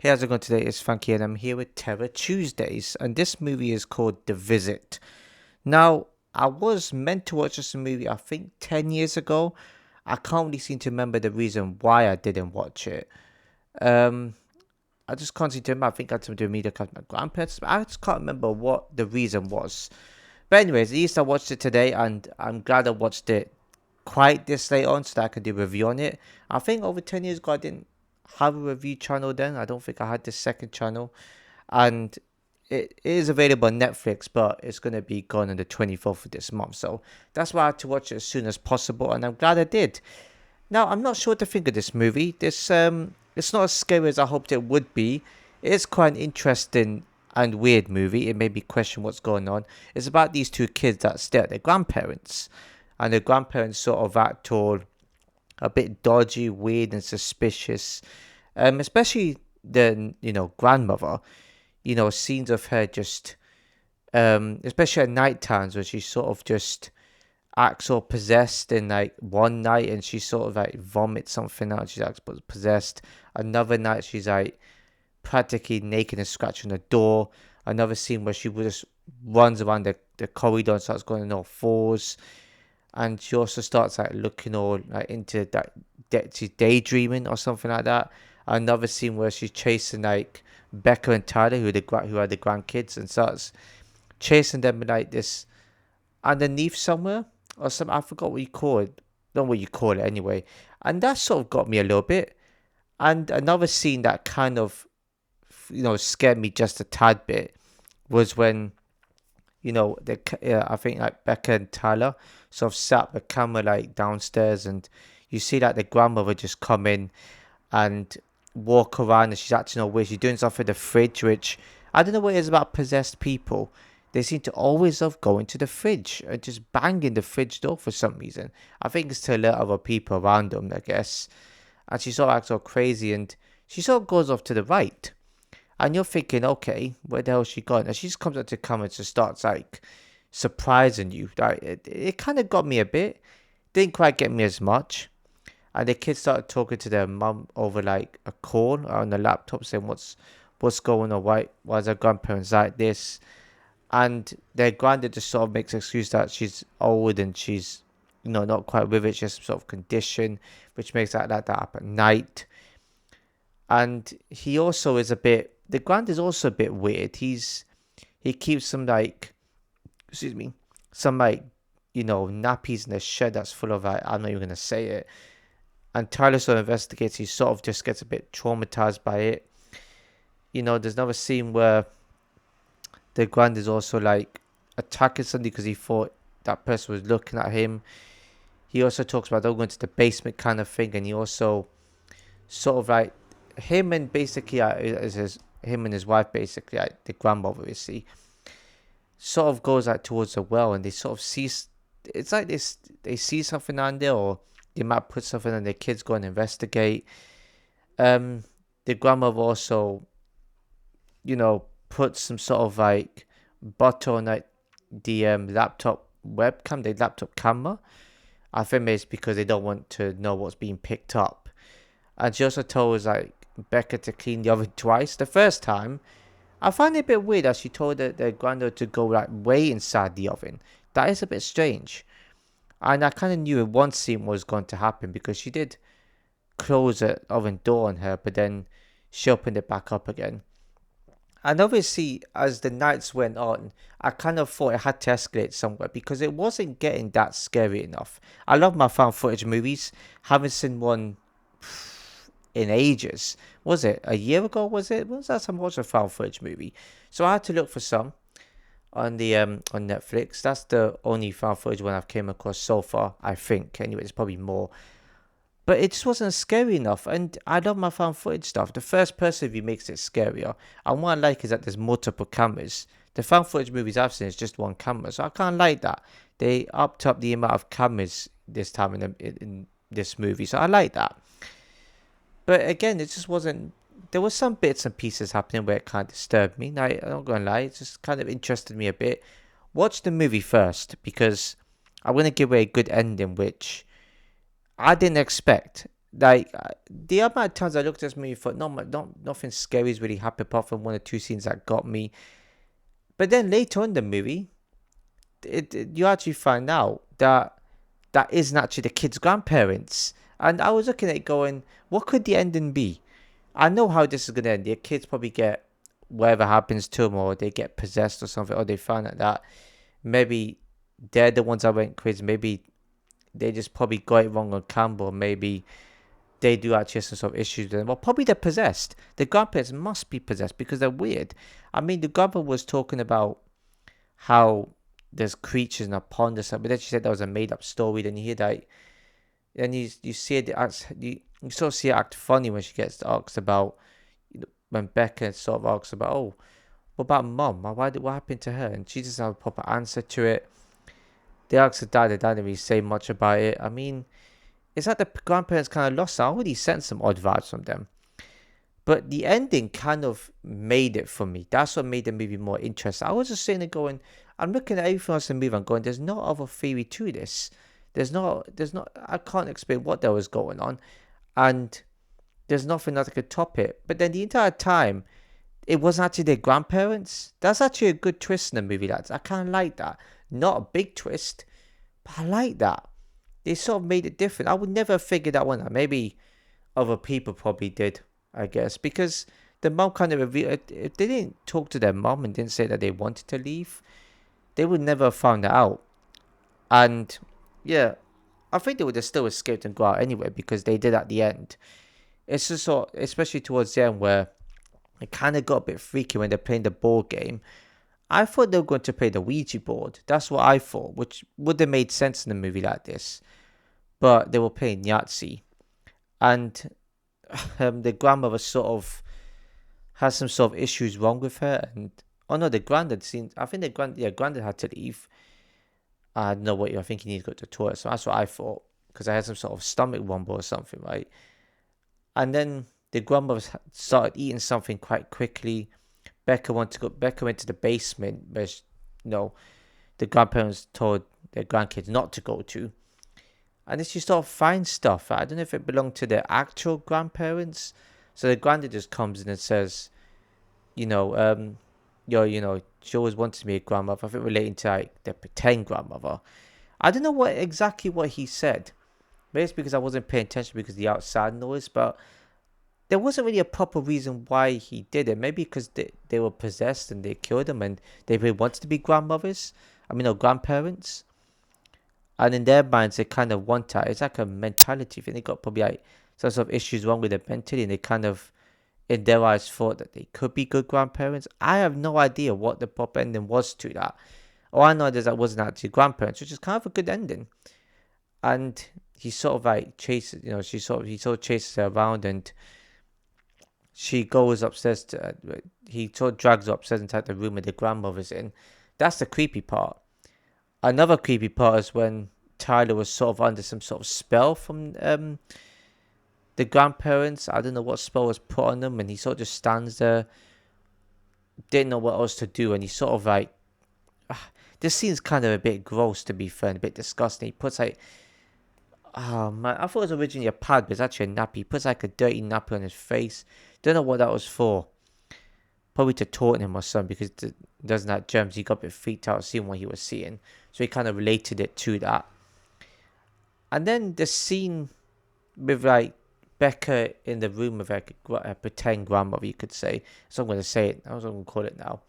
Hey, how's it going today? It's Frankie and I'm here with Terror Tuesdays, and this movie is called The Visit. Now, I was meant to watch this movie, I think 10 years ago. I can't really seem to remember the reason why I didn't watch it. Um, I just can't seem to remember. I think I had to do media with my grandparents. I just can't remember what the reason was. But anyways, at least I watched it today, and I'm glad I watched it quite this late on so that I could do a review on it. I think over 10 years ago, I didn't have a review channel then. I don't think I had this second channel. And it is available on Netflix, but it's going to be gone on the 24th of this month. So that's why I had to watch it as soon as possible, and I'm glad I did. Now, I'm not sure what to think of this movie. It's not as scary as I hoped it would be. It is quite an interesting and weird movie. It made me question what's going on. It's about these two kids that stay at their grandparents, and the grandparents sort of act all a bit dodgy, weird, and suspicious. Especially the grandmother. Scenes of her just especially at night times where she sort of just acts all possessed in like one night and she sort of like vomits something out, she's acts possessed. Another night she's like practically naked and scratching the door. Another scene where she just runs around the corridor and starts going on all fours. And she also starts like looking all like into that she's daydreaming or something like that. Another scene where she's chasing like Becca and Tyler, who are the grandkids, and starts chasing them like this underneath somewhere or something. I forgot what you call it. Don't know what you call it anyway. And that sort of got me a little bit. And another scene that kind of scared me just a tad bit was when I think like Becca and Tyler sort of sat the camera like downstairs, and you see like the grandmother just come in and walk around, and she's acting all weird. She's doing stuff in the fridge, which I don't know what it is about possessed people. They seem to always love going to the fridge and just banging the fridge door for some reason. I think it's to alert other people around them, I guess. And she sort of acts all crazy, and she sort of goes off to the right. And you're thinking, okay, where the hell is she gone? And she just comes up to the camera and just starts like surprising you. Like it kind of got me a bit. Didn't quite get me as much. And the kids started talking to their mum over like a call on the laptop, saying what's going on, why is their grandparents like this? And their granddad just sort of makes excuse that she's old and she's not quite with it. She has some sort of condition, which makes that up at night. And he also is a bit. The granddad is also a bit weird. He keeps some like, excuse me, some like nappies in the shed that's full of like, I'm not even gonna say it. And Tyler sort of investigates. He sort of just gets a bit traumatized by it. There's another scene where the grand is also like attacking somebody because he thought that person was looking at him. He also talks about going to the basement kind of thing, and he also sort of like him and basically him and his wife basically like the grandmother you see sort of goes like towards the well, and they sort of see it's like this they see something on there, or they might put something and their kids go and investigate. The grandmother also put some sort of like butter on like the laptop webcam, the laptop camera. I think it's because they don't want to know what's being picked up. And she also told like Becca to clean the oven twice. The first time, I find it a bit weird that she told their granddaughter to go like way inside the oven. That is a bit strange. And I kind of knew in one scene what was going to happen because she did close the oven door on her, but then she opened it back up again. And obviously, as the nights went on, I kind of thought it had to escalate somewhere because it wasn't getting that scary enough. I love my found footage movies. Haven't seen one in ages. Was it a year ago? Was it? When was that time I watched a found footage movie? So I had to look for some on the on Netflix. That's the only found footage one I've came across so far. I think. Anyway, there's probably more, but it just wasn't scary enough. And I love my found footage stuff. The first person view makes it scarier. And what I like is that there's multiple cameras. The found footage movies I've seen is just one camera, so I can't like that. They upped up the amount of cameras this time in this movie, so I like that. But again, it just wasn't. There was some bits and pieces happening where it kind of disturbed me. Now, I'm not gonna lie, it just kind of interested me a bit. Watch the movie first because I'm gonna give away a good ending, which I didn't expect. Like the amount of times I looked at this movie, thought nothing scary is really happened apart from one or two scenes that got me. But then later on in the movie, you actually find out that that isn't actually the kid's grandparents. And I was looking at it going, what could the ending be? I know how this is gonna end. The kids probably get whatever happens to them, or they get possessed or something, or they find out that maybe they're the ones that went crazy. Maybe they just probably got it wrong on Campbell. Maybe they do actually have some sort of issues with them. Well, probably they're possessed. The grandparents must be possessed because they're weird. I mean, the grandpa was talking about how there's creatures in a pond or something, but then she said that was a made up story. Then you hear that, and you see it you sort of see it act funny when she gets asked about, when Becca sort of asks about, oh, what about mom? What happened to her? And she doesn't have a proper answer to it. They asked her dad, the dad didn't really say much about it. I mean, it's like the grandparents kind of lost. I already sent some odd vibes from them. But the ending kind of made it for me. That's what made the movie more interesting. I was just sitting there going, I'm looking at everything else in the movie and going, there's no other theory to this. I can't explain what there was going on. And there's nothing that could top it. But then the entire time, it wasn't actually their grandparents. That's actually a good twist in the movie, lads. I kind of like that. Not a big twist, but I like that. They sort of made it different. I would never have figured that one out. Maybe other people probably did, I guess, because the mom kind of revealed, if they didn't talk to their mom and didn't say that they wanted to leave, they would never have found that out. And yeah, I think they would have still escaped and go out anyway because they did at the end. It's just sort, especially towards the end where it kind of got a bit freaky when they're playing the board game. I thought they were going to play the Ouija board. That's what I thought, which would have made sense in a movie like this. But they were playing Yahtzee, and the grandmother sort of has some sort of issues wrong with her. And oh no, the granddad seems. I think granddad had to leave. I don't know what I think he needs to go to the toilet. So that's what I thought because I had some sort of stomach rumble or something, right? And then the grandmother started eating something quite quickly. Becca wanted to go. Becca went to the basement, where the grandparents told their grandkids not to go to. And then she sort of finds stuff. I don't know if it belonged to their actual grandparents. So the granddad just comes in and says, you know, she always wanted to be a grandmother. I think relating to like their pretend grandmother. I don't know what he said. Maybe it's because I wasn't paying attention because of the outside noise, but there wasn't really a proper reason why he did it. Maybe because they were possessed and they killed him and they really wanted to be grandmothers. I mean, no, grandparents. And in their minds, they kind of want that. It's like a mentality thing. They got probably like some sort of issues wrong with their mentality, and they kind of, in their eyes, thought that they could be good grandparents. I have no idea what the proper ending was to that. All I know is that wasn't actually grandparents, which is kind of a good ending. And he sort of like chases, he sort of chases her around, and she goes upstairs he sort of drags her upstairs into the room where the grandmother's in. That's the creepy part. Another creepy part is when Tyler was sort of under some sort of spell from the grandparents. I don't know what spell was put on them, and he sort of just stands there, didn't know what else to do, and he sort of like, this scene's kind of a bit gross to be fair, and a bit disgusting. He puts like, oh man, I thought it was originally a pad, but it's actually a nappy. He puts like a dirty nappy on his face. Don't know what that was for. Probably to taunt him or something because it doesn't have germs. He got a bit freaked out seeing what he was seeing. So he kind of related it to that. And then the scene with like Becca in the room with like a pretend grandmother, you could say. So I'm going to say it. I was going to call it now.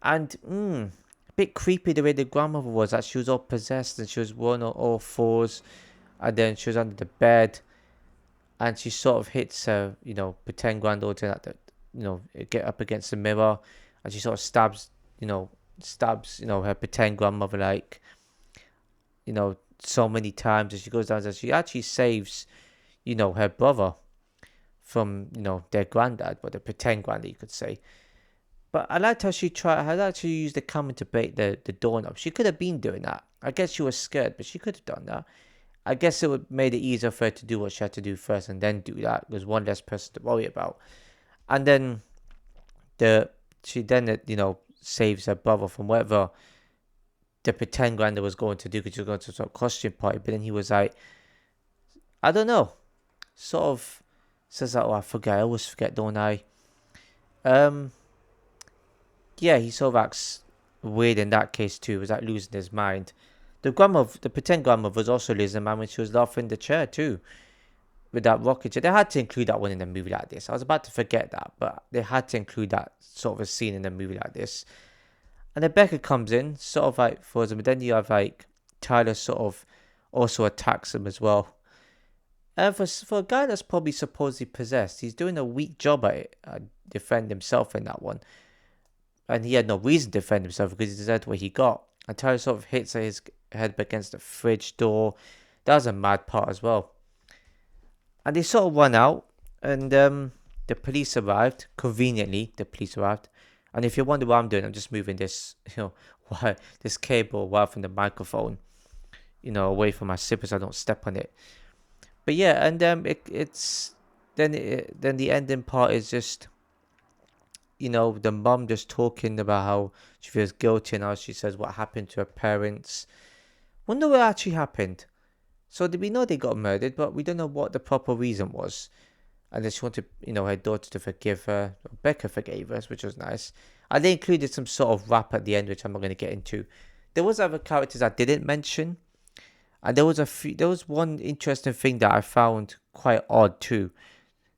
And a bit creepy the way the grandmother was. That she was all possessed and she was one on all fours. And then she was under the bed. And she sort of hits her, pretend granddaughter at the, get up against the mirror. And she sort of stabs, her pretend grandmother like, so many times. And she goes down and she actually saves, her brother from, their granddad, but the pretend granddad, you could say. But I liked how I liked how she used the camera to break the doorknob. She could have been doing that. I guess she was scared, but she could have done that. I guess it would made it easier for her to do what she had to do first and then do that. There's one less person to worry about. And then she saves her brother from whatever the pretend granddad was going to do because she was going to some costume party. But then he was like, I don't know. sort of says that, oh, I forget, I always forget, don't I? Um, yeah, he sort of acts weird in that case too. Was like losing his mind. The pretend grandmother was also losing her mind when she was laughing in the chair too, with that rocket chair. They had to include that one in a movie like this. I was about to forget that, but they had to include that sort of a scene in a movie like this. And then Becca comes in, sort of like for them, but then you have like Tyler sort of also attacks him as well. And for a guy that's probably supposedly possessed, he's doing a weak job at it, defend himself in that one. And he had no reason to defend himself because he deserved what he got. And Tyler sort of hits his head against the fridge door. That was a mad part as well. And they sort of run out, and the police arrived. Conveniently, the police arrived. And if you wonder what I'm doing, I'm just moving this, this cable away from the microphone, away from my slippers. I don't step on it. But yeah, and it's then the ending part is just, the mom just talking about how she feels guilty and how she says what happened to her parents. Wonder what actually happened. So we know they got murdered, but we don't know what the proper reason was. And then she wanted, her daughter to forgive her. Becca forgave us, which was nice. And they included some sort of rap at the end, which I'm not going to get into. There was other characters I didn't mention, and there was one interesting thing that I found quite odd too,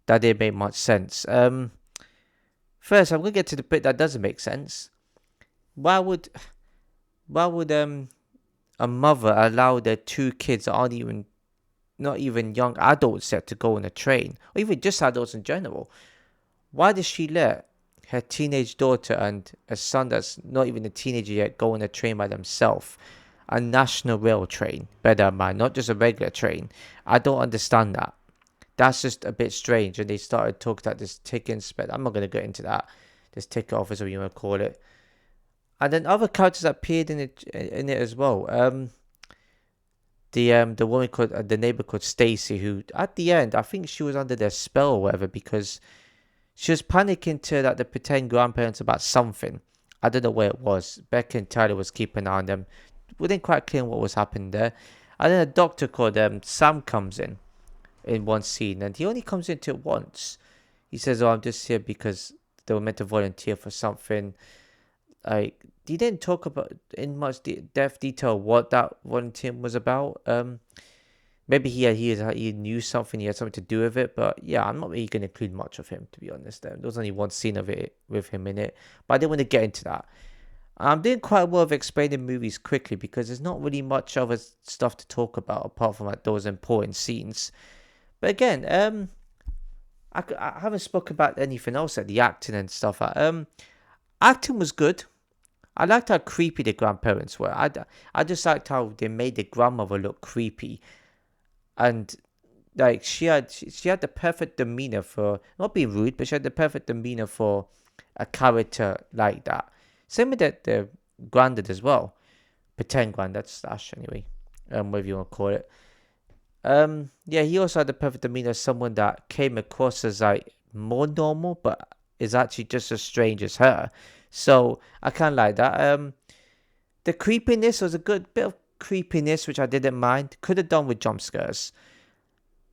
that didn't make much sense. First, I'm going to get to the bit that doesn't make sense. Why would a mother allow their two kids that aren't even not even young adults yet to go on a train, or even just adults in general? Why does she let her teenage daughter and a son that's not even a teenager yet go on a train by themselves? A national rail train, better man, not just a regular train. I don't understand that. That's just a bit strange. And they started talking about this ticket spread. I'm not going to get into that. This ticket office, or you want to call it. And then other characters appeared in it as well. The woman called the neighbor called Stacy, who at the end I think she was under their spell or whatever, because she was panicking to that the pretend grandparents about something. I don't know where it was. Becca and Tyler was keeping an eye on them. We didn't quite clear what was happening there. And then a doctor called Sam comes in one scene, and he only comes into it once. He says, "Oh, I'm just here because they were meant to volunteer for something." Like, he didn't talk about in much depth detail what that volunteering was about. Maybe he knew something, he had something to do with it, but yeah, I'm not really going to include much of him, to be honest. There was only one scene of it with him in it, but I didn't want to get into that. I'm doing quite well of explaining movies quickly because there's not really much other stuff to talk about apart from like those important scenes. But again, I haven't spoken about anything else, like the acting and stuff. Acting was good. I liked how creepy the grandparents were. I just liked how they made the grandmother look creepy, and like she had the perfect demeanor for not being rude, but she had the perfect demeanor for a character like that. Same with the granddad as well, pretend granddad slash anyway, whatever you want to call it. Yeah, he also had the perfect demeanor as someone that came across as like more normal, but is actually just as strange as her. So I kind of like that. The creepiness was a good bit of creepiness, which I didn't mind. Could have done with jump scares.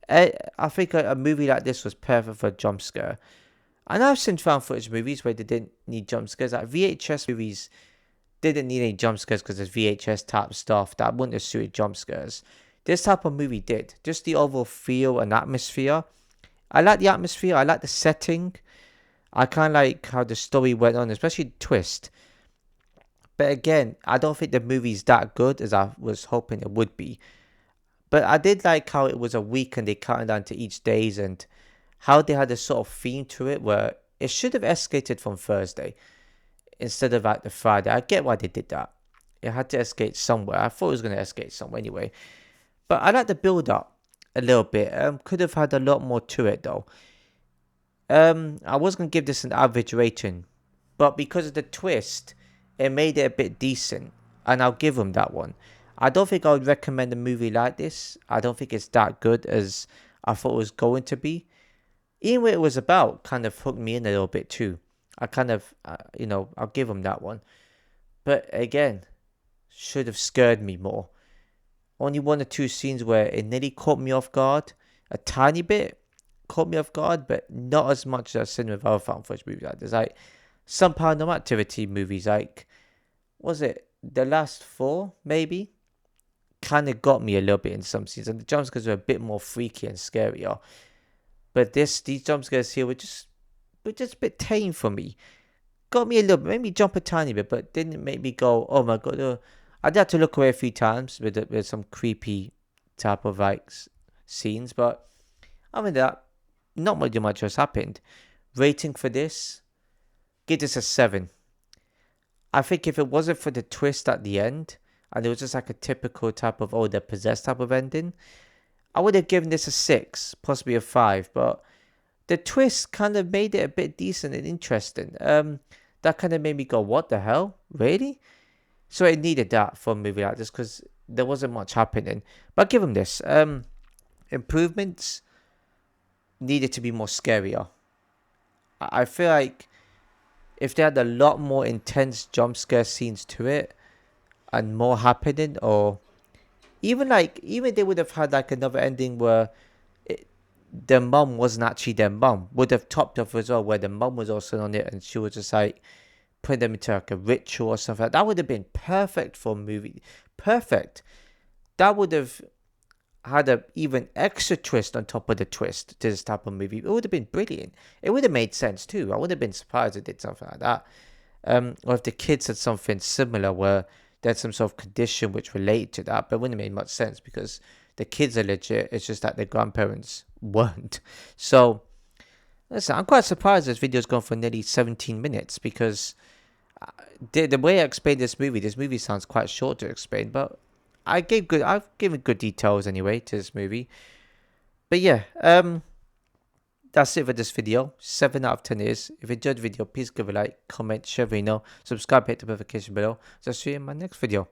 I think a movie like this was perfect for a jump scare. And I've seen found footage movies where they didn't need jump scares. Like VHS movies didn't need any jump scares because there's VHS type stuff that wouldn't have suited jump scares. This type of movie did. Just the overall feel and atmosphere. I like the atmosphere. I like the setting. I kind of like how the story went on, especially the twist. But again, I don't think the movie's that good as I was hoping it would be. But I did like how it was a week and they cut it down to each days, and how they had a sort of theme to it where it should have escalated from Thursday instead of like the Friday. I get why they did that. It had to escalate somewhere. I thought it was going to escalate somewhere anyway. But I like the build up a little bit. Could have had a lot more to it though. I was going to give this an average rating, but because of the twist, it made it a bit decent, and I'll give them that one. I don't think I would recommend a movie like this. I don't think it's that good as I thought it was going to be. Even what it was about kind of hooked me in a little bit too. I kind of, I'll give them that one. But again, should have scared me more. Only one or two scenes where it nearly caught me off guard, a tiny bit caught me off guard, but not as much as I've seen with other found footage movies. Like, there's like some Paranormal Activity movies, like, was it the last four, maybe? Kind of got me a little bit in some scenes, and the jump scares were a bit more freaky and scarier. But these jump scares here were just a bit tame for me. Got me a little bit, made me jump a tiny bit, but didn't make me go, oh my god. I had to look away a few times with some creepy type of like scenes, but other than that, not much has happened. Rating for this, give this a 7. I think if it wasn't for the twist at the end, and it was just like a typical type of, oh, they're possessed type of ending, I would have given this a 6, possibly a 5, but the twist kind of made it a bit decent and interesting. That kind of made me go, what the hell? Really? So it needed that for a movie like this, because there wasn't much happening. But I'll give them this. Improvements needed to be more scarier. I feel like if they had a lot more intense jump scare scenes to it and more happening, or even they would have had like another ending where their mum wasn't actually their mum, would have topped off as well, where the mum was also on it and she was just like putting them into like a ritual or something. That would have been perfect for a movie. Perfect. That would have had a even extra twist on top of the twist to this type of movie. It would have been brilliant. It would have made sense too. I would have been surprised if it did something like that. Or if the kids had something similar where they had some sort of condition which related to that, but it wouldn't have made much sense because the kids are legit. It's just that their grandparents weren't. So, listen, I'm quite surprised this video's gone for nearly 17 minutes because the way I explained this movie sounds quite short to explain, but I've given good details anyway to this movie. But yeah, that's it for this video. 7 out of 10 is. If you enjoyed the video, please give a like, comment, share, subscribe, hit the notification below. So I'll see you in my next video.